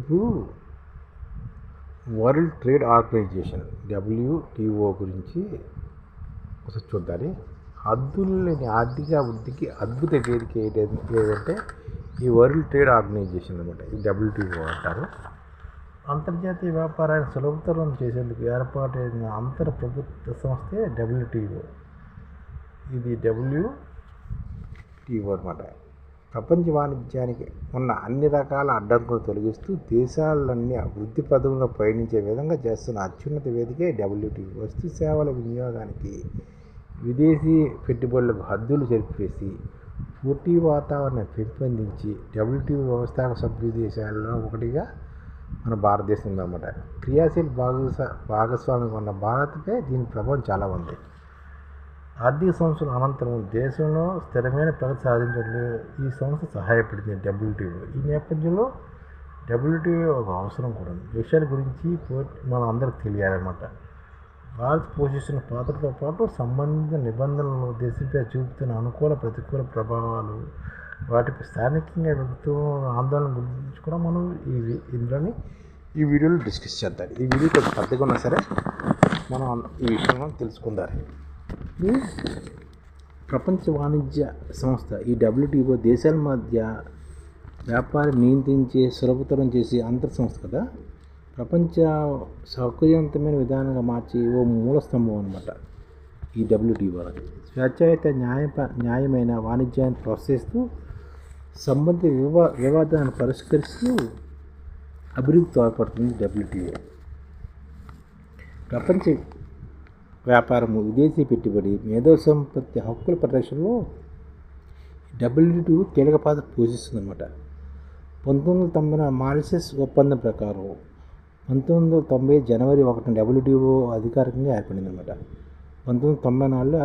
ఇప్పుడు world trade organisation WTO గురించి ఒకసారి చూద్దాం. హద్దులు లేని ఆర్థిక వృద్ధికి అద్భుత వేదిక ఏదంటే ఈ వరల్డ్ ట్రేడ్ ఆర్గనైజేషన్ అనమాట. ఈ WTO అంటారు. అంతర్జాతీయ వ్యాపారాన్ని సులభతరం చేసేందుకు ఏర్పాటైన అంతర్ ప్రభుత్వ సంస్థే WTO. ఇది WTO అనమాట. ప్రపంచ వాణిజ్యానికి ఉన్న అన్ని రకాల అడ్డంకులు తొలగిస్తూ దేశాలన్నీ అభివృద్ధి పదంలో పయనించే విధంగా చేస్తున్న అత్యున్నత వేదికే WTO. వస్తు సేవల వినియోగానికి విదేశీ పెట్టుబడులకు హద్దులు చెరిపివేసి పోటీ వాతావరణం పెంపొందించి WTO వ్యవస్థాపక సభ్య దేశాలలో ఒకటిగా మన భారతదేశం ఉందన్నమాట. క్రియాశీల భాగస్వామిగా ఉన్న భారత్పై దీని ప్రభావం చాలా ఉంది. ఆర్థిక సంవత్సరం అనంతరం దేశంలో స్థిరమైన ప్రగతి సాధించడంలో ఈ సంస్థ సహాయపడింది WTO. ఈ నేపథ్యంలో WTO ఒక అవసరం కూడా ఉంది. విషయాల గురించి మనం అందరికి తెలియాలన్నమాట. భారత్ పోషిస్తున్న పాత్రతో పాటు సంబంధిత నిబంధనలు దేశంపై చూపుతున్న అనుకూల ప్రతికూల ప్రభావాలు, వాటిపై స్థానికంగా ప్రభుత్వం ఆందోళన గురించి కూడా మనం ఈ వీడియోలో డిస్కస్ చేద్దాం. ఈ వీడియో కొంచెం పెద్దగా ఉన్నా సరే మనం ఈ విషయంలో తెలుసుకుందాం. ప్రపంచ వాణిజ్య సంస్థ ఈ WTO దేశాల మధ్య వ్యాపారం నియంత్రించే సులభతరం చేసే అంతర్ సంస్థ కదా. ప్రపంచ సౌకర్యవంతమైన విధానంగా మార్చి ఓ మూల స్తంభం అనమాట ఈ WTO. స్వేచ్ఛాయుత న్యాయమైన వాణిజ్యాన్ని ప్రోత్సహిస్తూ సంబంధిత వివాదాలను పరిష్కరిస్తూ అభివృద్ధి తోడ్పడుతుంది WTO. ప్రపంచ వ్యాపారము, విదేశీ పెట్టుబడి, మేధో సంపత్తి హక్కుల పరిరక్షణలో WTO కీలక పాత్ర పోషిస్తుందన్నమాట. 1990 మారిషస్ ఒప్పందం ప్రకారం 1990 జనవరి 1 WTO అధికారికంగా ఏర్పడిందన్నమాట. 1994లో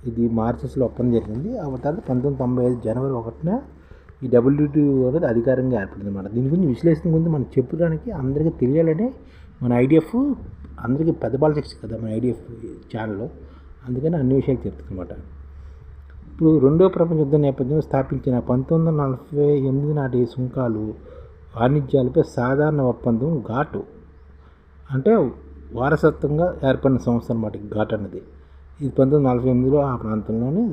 ఇది మారిషస్లో ఒప్పందం జరిగింది. ఆ తర్వాత 1995 జనవరి 1న ఈ WTO అనేది అధికారంగా ఏర్పడిందన్నమాట. దీని గురించి విశ్లేషణ గురించి మనం చెప్పడానికి అందరికీ తెలియాలని మన IDF అందరికీ పెద్ద పాలిటిక్స్ కదా మన IDF ఛానల్లో, అందుకని అన్ని విషయాలు చెప్తున్నమాట. ఇప్పుడు రెండో ప్రపంచ యుద్ధం నేపథ్యంలో స్థాపించిన 1948 నాటి సుంకాలు వాణిజ్యాలపై సాధారణ ఒప్పందం ఘాటు అంటే వారసత్వంగా ఏర్పడిన సంస్థ అన్నమాట. ఘాట్ అనేది ఇది 1948లో ఆ ప్రాంతంలోని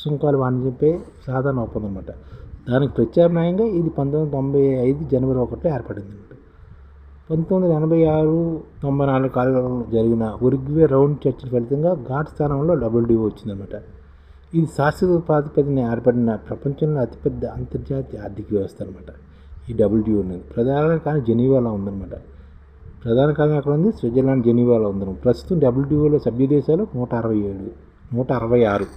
సుంకాలు వాణిజ్యంపై సాధారణ ఒప్పందం అన్నమాట. దానికి ప్రత్యామ్నాయంగా ఇది 1995 జనవరి 1 ఏర్పడింది అన్నమాట. 1986-94 కాలంలో జరిగిన ఉరుగ్వే రౌండ్ చర్చల ఫలితంగా ఘాట్ స్థానంలో WTO వచ్చిందన్నమాట. ఇది శాశ్వత ప్రాతిపదికన ఏర్పడిన ప్రపంచంలో అతిపెద్ద అంతర్జాతీయ ఆర్థిక వ్యవస్థ అనమాట. ఈ WTO అనేది ప్రధాన కానీ జెనీవాలో ఉందన్నమాట. ప్రధాన కార్యం అక్కడ ఉంది, స్విట్జర్లాండ్ జెనీవాలో ఉందన్నమాట. ప్రస్తుతం WTOలో సభ్య దేశాలు 166.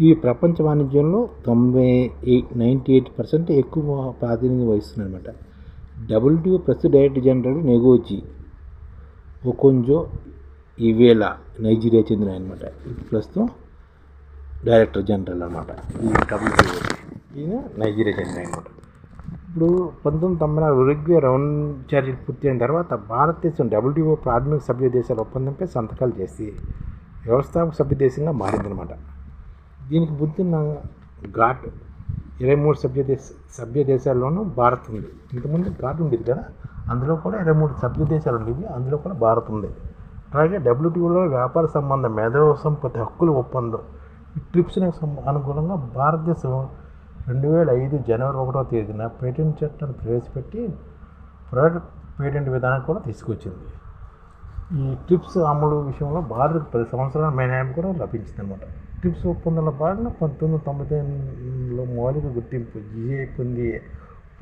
ఈ ప్రపంచ వాణిజ్యంలో 98% ఎక్కువ ప్రాతినిధ్యం వహిస్తున్నారన్నమాట. WTO ప్రస్తుత డైరెక్టర్ జనరల్ నెగోచి ఒకొంజో ఇవేలా నైజీరియా చెందిన అనమాట. ఇది ప్రస్తుతం డైరెక్టర్ జనరల్ అనమాట. ఈ WTO ఈయన నైజీరియా చెందిన అనమాట. ఇప్పుడు 1994 ఉరుగ్వే రౌండ్ చర్చలు పూర్తయిన తర్వాత భారతదేశం WTO ప్రాథమిక సభ్య దేశాల ఒప్పందంపై సంతకాలు చేసి వ్యవస్థాపక సభ్య దేశంగా మారిందనమాట. దీనికి బుద్ధిన ఘాట్ 23 సభ్య దేశాల్లోనూ భారత్ ఉంది. ఇంతకుముందు ఘాట్ ఉండేది కదా, అందులో కూడా 23 సభ్య దేశాలు ఉండేవి, అందులో కూడా భారత్ ఉంది. అలాగే WTOలో వ్యాపార సంబంధం మేధో సంపత్తి హక్కుల ఒప్పందం ఈ ట్రిప్స్కి అనుగుణంగా భారతదేశం 2005 జనవరి 1వ తేదీన పేటెంట్ చట్టాన్ని ప్రవేశపెట్టి ప్రోడక్ట్ పేటెంట్ విధానం కూడా తీసుకొచ్చింది. ఈ ట్రిప్స్ అమలు విషయంలో భారత్ 10 సంవత్సరాల మినహాయింపు కూడా లభించింది అనమాట. ట్రిప్స్ ఒప్పందంలో భాగంగా 1999లో మౌలిక గుర్తింపు GI పొంది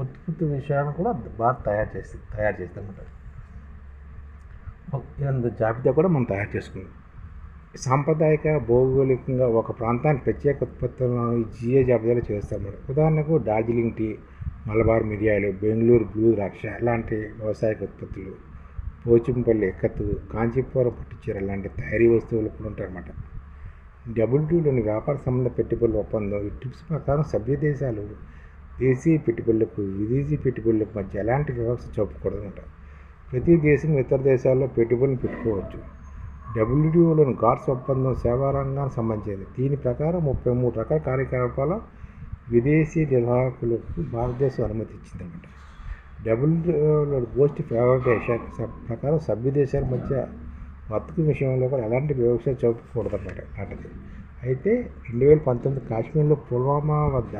ఉత్పత్తి విషయాలను కూడా భారత్ తయారు చేస్తామన్నమాట. ఇంత జాబితా కూడా మనం తయారు చేసుకున్నాం. సాంప్రదాయక భౌగోళికంగా ఒక ప్రాంతానికి ప్రత్యేక ఉత్పత్తులను ఈ GI జాబితాలో చేస్తామన్నమాట. ఉదాహరణకు డార్జిలింగ్ టీ, మలబార్ మిరియాలు, బెంగళూరు బ్లూ ద్రాక్ష లాంటి వ్యవసాయక ఉత్పత్తులు, పోచంపల్లి ఎక్కత్తు, కాంచీపురం పట్టుచీర లాంటి తయారీ వస్తువులు కూడా ఉంటాయన్నమాట. WTOలోని వ్యాపార సంబంధ పెట్టుబడుల ఒప్పందం ఈ ట్రిప్స్ ప్రకారం సభ్య దేశాలు దేశీయ పెట్టుబడులకు విదేశీ పెట్టుబడులకు మధ్య ఎలాంటి వ్యవస్థ చూపకూడదన్నమాట. ప్రతి దేశం ఇతర దేశాల్లో పెట్టుబడులు పెట్టుకోవచ్చు. WTOలోని గాట్స్ ఒప్పందం సేవా రంగానికి సంబంధించింది. దీని ప్రకారం 33 రకాల కార్యకలాపాల విదేశీ నిర్వాహకులకు భారతదేశం అనుమతి ఇచ్చిందన్నమాట. డబ్ల్యూటీఓ గోష్ఠి ఫెడరేషన్ ప్రకారం సభ్య దేశాల మధ్య వర్తక విషయంలో కూడా ఎలాంటి వివక్ష చూపకూడదన్నమాట నాటిది. అయితే 2019 కాశ్మీర్లో పుల్వామా వద్ద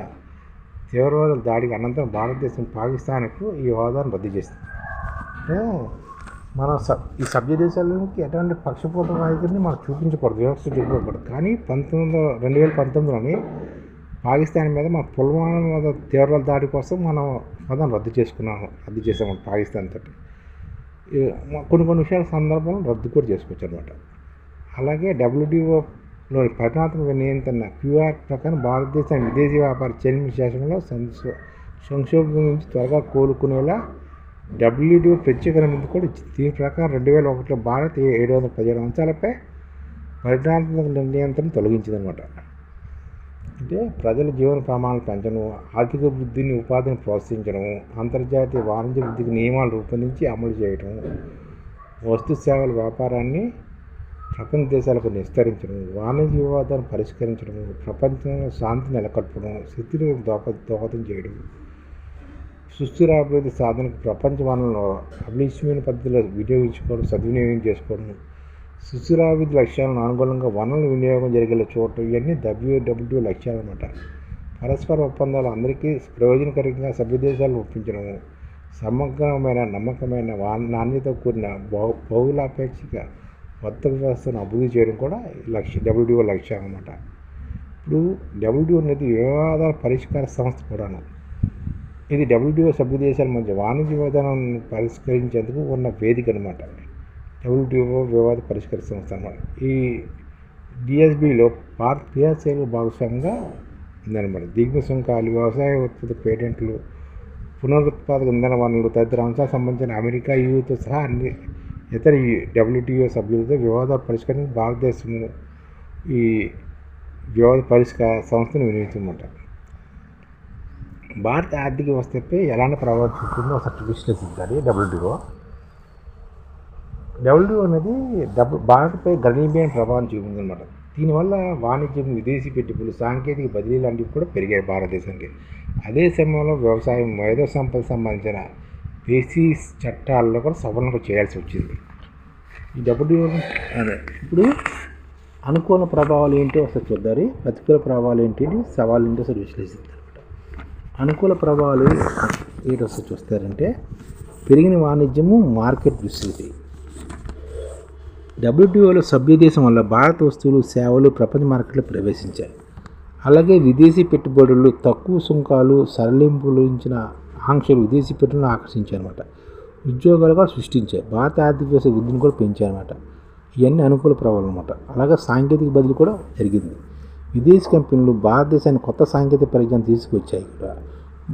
తీవ్రవాదుల దాడికి అనంతరం భారతదేశం పాకిస్తాన్కు ఈ హోదాను రద్దు చేసింది. మన ఈ సభ్య దేశాలకి ఎటువంటి పక్షపాత వైఖరిని మనం చూపించకూడదు, వివక్ష చూపించకూడదు. కానీ 2019లోని పాకిస్తాన్ మీద మన పుల్వామా తీవ్రవాద దాడి కోసం మనం హోదాను రద్దు చేసాము పాకిస్తాన్ తోటి. కొన్ని విషయాల సందర్భంలో రద్దు కూడా చేసుకోవచ్చు అనమాట. అలాగే డబ్ల్యూటీఓలోని పరిణాత్మక నియంత్రణ క్యూఆర్ ప్రకారం భారతదేశం విదేశీ వ్యాపార చెల్లింపు శాసనంలో సంక్షోభం నుంచి త్వరగా కోలుకునేలా డబ్ల్యూటీఓ ప్రత్యేక నిధి కూడా ఇచ్చింది. దీని ప్రకారం 2001లో భారత్ 717 అంశాలపై పరిణాత్మక నియంత్రణ తొలగించిందనమాట. అంటే ప్రజల జీవన ప్రమాణాలు పెంచడం, ఆర్థిక వృద్ధిని, ఉపాధిని ప్రోత్సహించడం, అంతర్జాతీయ వాణిజ్య వృద్ధికి నియమాలు రూపొందించి అమలు చేయడం, వస్తు సేవల వ్యాపారాన్ని ప్రపంచ దేశాలకు విస్తరించడం, వాణిజ్య వివాదాలను పరిష్కరించడం, ప్రపంచంలో శాంతి నెలకొల్పడం, స్థితిని దోహదం చేయడం, సుస్థిర అభివృద్ధి సాధనకు ప్రపంచ వనరులను అభిలషమైన పద్ధతిలో సద్వినియోగం చేసుకోవడం, సుస్థిరాభివృద్ధి లక్ష్యాలను అనుగుణంగా వనరుల వినియోగం జరిగేలా చూడటం, ఇవన్నీ డబ్ల్యూటీఓ లక్ష్యాలు అన్నమాట. పరస్పర ఒప్పందాలు అందరికీ ప్రయోజనకరంగా సభ్య దేశాలను ఒప్పించడం, సమగ్రమైన నమ్మకమైన నాణ్యత కూడిన బహుళాపేక్షిక వర్తక వ్యవస్థను అభివృద్ధి చేయడం కూడా డబ్ల్యూటీఓ లక్ష్యం అన్నమాట. ఇప్పుడు డబ్ల్యూటీఓ అనేది వివాదాల పరిష్కార సంస్థ కూడాను. ఇది డబ్ల్యూటీఓ సభ్య దేశాల మధ్య వాణిజ్య వివాదాలను పరిష్కరించేందుకు ఉన్న వేదిక అనమాట. డబ్ల్యూటీఓ వివాద పరిష్కార సంస్థ అన్నమాట. ఈ డిఎస్బిలో భారత్ క్రియాశీల భాగస్వామ్యంగా ఉందన్నమాట. దిగుమతి సుంకాలు, వ్యవసాయ ఉత్పత్తి, పేటెంట్లు, పునరుత్పాదక ఇంధన వనరులు తదితర అంశాలకు సంబంధించిన అమెరికా, యూతో సహా అన్ని ఇతర డబ్ల్యూటీఓ సభ్యులతో వివాదాల పరిష్కారానికి భారతదేశము ఈ వివాద పరిష్కార సంస్థను వినియోగించమాట. భారత ఆర్థిక వ్యవస్థపై ఎలాంటి ప్రభావం చూపుతుందో ఒకసారి విశ్లేషించాలి. డబ్ల్యూటీఓ అనేది భారత్పై గణనీయమైన ప్రభావం చూపిందన్నమాట. దీనివల్ల వాణిజ్యం, విదేశీ పెట్టుబడులు, సాంకేతిక బదిలీ లాంటివి కూడా పెరిగాయి భారతదేశానికి. అదే సమయంలో వ్యవసాయం, మేధో సంపద సంబంధించిన దేశీ చట్టాల్లో కూడా సవరణలు చేయాల్సి వచ్చింది. ఈ డబ్ల్యూటీఓ ఇప్పుడు అనుకూల ప్రభావాలు ఏంటో ఒకసారి చూద్దాం, ప్రతికూల ప్రభావాలు ఏంటి, సవాళ్ళు ఏంటో ఒకసారి విశ్లేషిద్దాం. అనుకూల ప్రభావాలు ఏంటి ఒకసారి చూస్తారంటే పెరిగిన వాణిజ్యము, మార్కెట్ విస్తృతి. డబ్ల్యూటీఓలో సభ్య దేశం వల్ల భారత వస్తువులు, సేవలు ప్రపంచ మార్కెట్లో ప్రవేశించాయి. అలాగే విదేశీ పెట్టుబడులు, తక్కువ సుంకాలు, సరళింపులించిన ఆంక్షలు విదేశీ పెట్టుబడులను ఆకర్షించాయి అనమాట. ఉద్యోగాలు కూడా సృష్టించాయి. భారత ఆర్థిక వ్యవస్థ వృద్ధిని కూడా పెంచాయి అనమాట. ఇవన్నీ అనుకూల ప్రభావాలు అనమాట. అలాగే సాంకేతిక బదిలీ కూడా జరిగింది. విదేశీ కంపెనీలు భారతదేశానికి కొత్త సాంకేతిక పరిజ్ఞానం తీసుకొచ్చాయి. కూడా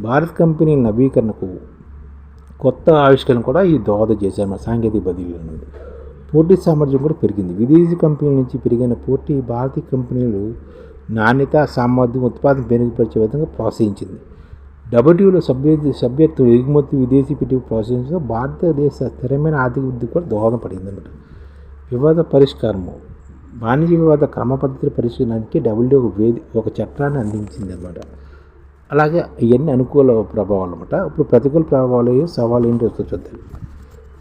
భారత కంపెనీల నవీకరణకు, కొత్త ఆవిష్కరణ కూడా ఈ దోహదం చేశారు. సాంకేతిక బదిలీ అనేది పోటీ సామర్థ్యం కూడా పెరిగింది. విదేశీ కంపెనీల నుంచి పెరిగిన పోటీ భారతీయ కంపెనీలు నాణ్యత, సామర్థ్యం, ఉత్పాదన మెరుగుపరిచే విధంగా ప్రోత్సహించింది. డబ్ల్యూటీఓలో సభ్యత్వం ఎగుమతి, విదేశీ పెట్టుబడి ప్రోత్సహించడంతో భారతదేశ స్థిరమైన ఆర్థిక వృద్ధి కూడా దోహదం పడింది అన్నమాట. వివాద పరిష్కారము, వాణిజ్య వివాద క్రమ పద్ధతులు పరిశీలనకి డబ్ల్యూటీఓ ఒక చట్టాన్ని అందించింది అన్నమాట. అలాగే ఇవన్నీ అనుకూల ప్రభావాలు అన్నమాట. ఇప్పుడు ప్రతికూల ప్రభావాలు, సవాళ్ళు ఏంటో చూద్దాం.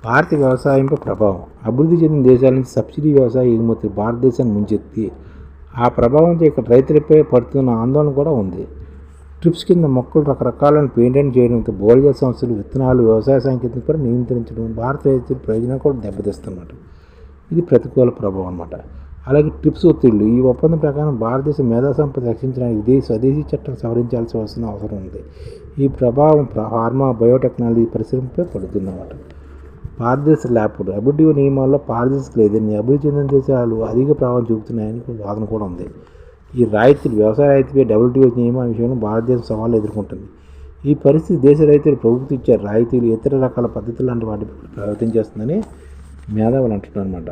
భారతీయ వ్యవసాయంపై ప్రభావం. అభివృద్ధి చెందిన దేశాల నుంచి సబ్సిడీ వ్యవసాయ ఎగుమతులు భారతదేశాన్ని ముంచెత్తి ఆ ప్రభావంతో ఇక్కడ రైతులపై పడుతున్న ఆందోళన కూడా ఉంది. ట్రిప్స్ కింద మొక్కలు రకరకాలను పేటెంట్ చేయడంతో బోల్జా సంస్థలు విత్తనాలు, వ్యవసాయ సాంకేతికపై నియంత్రించడం భారత రైతుల ప్రయోజనాలు కూడా దెబ్బతీస్తున్నమాట. ఇది ప్రతికూల ప్రభావం అన్నమాట. అలాగే ట్రిప్స్ ఒత్తిళ్లు. ఈ ఒప్పందం ప్రకారం భారతదేశ మేధా సంపద రక్షించడానికి స్వదేశీ చట్టాలు సవరించాల్సిన అవసరం ఉంది. ఈ ప్రభావం ఫార్మా, బయోటెక్నాలజీ పరిశ్రమపై పడుతుందన్నమాట. పారదర్శక లేకపోవడం. డబ్ల్యూటీఓ నియమాల్లో పారదర్శక లేదని అభివృద్ధి చెందిన దేశాలు అధిక ప్రభావం చూపుతున్నాయని వాదన కూడా ఉంది. ఈ రాయితీలు, వ్యవసాయ రాయితీపై డబ్ల్యూటీఓ నియమాల విషయంలో భారతదేశం సవాళ్ళు ఎదుర్కొంటుంది. ఈ పరిస్థితి దేశ రైతులు ప్రభుత్వం ఇచ్చే రాయితీలు, ఇతర రకాల పద్ధతులు లాంటి వాటిపై ప్రభావితం చేస్తుందని మేధావులు అంటున్నారు అనమాట.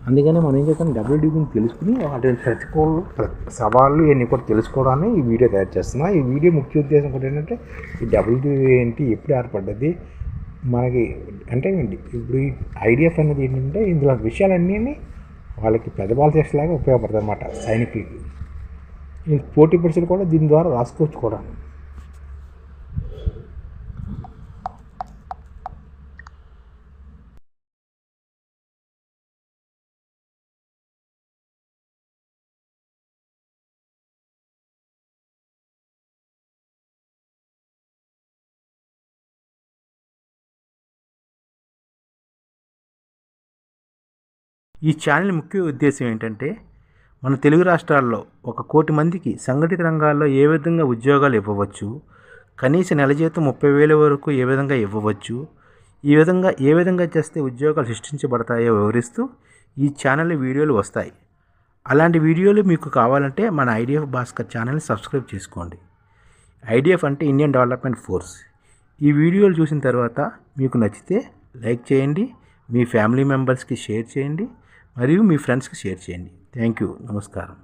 అందుకని మనం ఏం చేస్తాం, డబ్ల్యూటీఓని తెలుసుకుని వాటి ప్రతికూల సవాళ్ళు ఇవన్నీ కూడా తెలుసుకోవడానికి ఈ వీడియో తయారు చేస్తున్నాం. ఈ వీడియో ముఖ్య ఉద్దేశం కూడా ఏంటంటే ఈ డబ్ల్యూటీఓ ఏంటి, ఎప్పుడు ఏర్పడ్డది మనకి అంటే ఇప్పుడు ఈ ఐడిఎఫ్ అనేది ఏంటంటే ఇందులో విషయాలన్నీ వాళ్ళకి పెద్దబాల చేసేలాగా ఉపయోగపడుతుంది అన్నమాట. సైనికులకి ఈ పోటీ పరీక్షలు కూడా దీని ద్వారా రాసుకోవచ్చు కూడా. ఈ ఛానల్ ముఖ్య ఉద్దేశం ఏంటంటే మన తెలుగు రాష్ట్రాల్లో 1 కోటి మందికి సంఘటిత రంగాల్లో ఏ విధంగా ఉద్యోగాలు ఇవ్వవచ్చు, కనీస నెల జీతం 30,000 వరకు ఏ విధంగా ఇవ్వవచ్చు, ఏ విధంగా చేస్తే ఉద్యోగాలు సృష్టించబడతాయో వివరిస్తూ ఈ ఛానల్ వీడియోలు వస్తాయి. అలాంటి వీడియోలు మీకు కావాలంటే మన ఐడిఎఫ్ భాస్కర్ ఛానల్ని సబ్స్క్రైబ్ చేసుకోండి. ఐడిఎఫ్ అంటే ఇండియన్ డెవలప్మెంట్ ఫోర్స్. ఈ వీడియోలు చూసిన తర్వాత మీకు నచ్చితే లైక్ చేయండి, మీ ఫ్యామిలీ మెంబర్స్కి షేర్ చేయండి మరియు మీ ఫ్రెండ్స్కి షేర్ చేయండి. Thank you. నమస్కారం.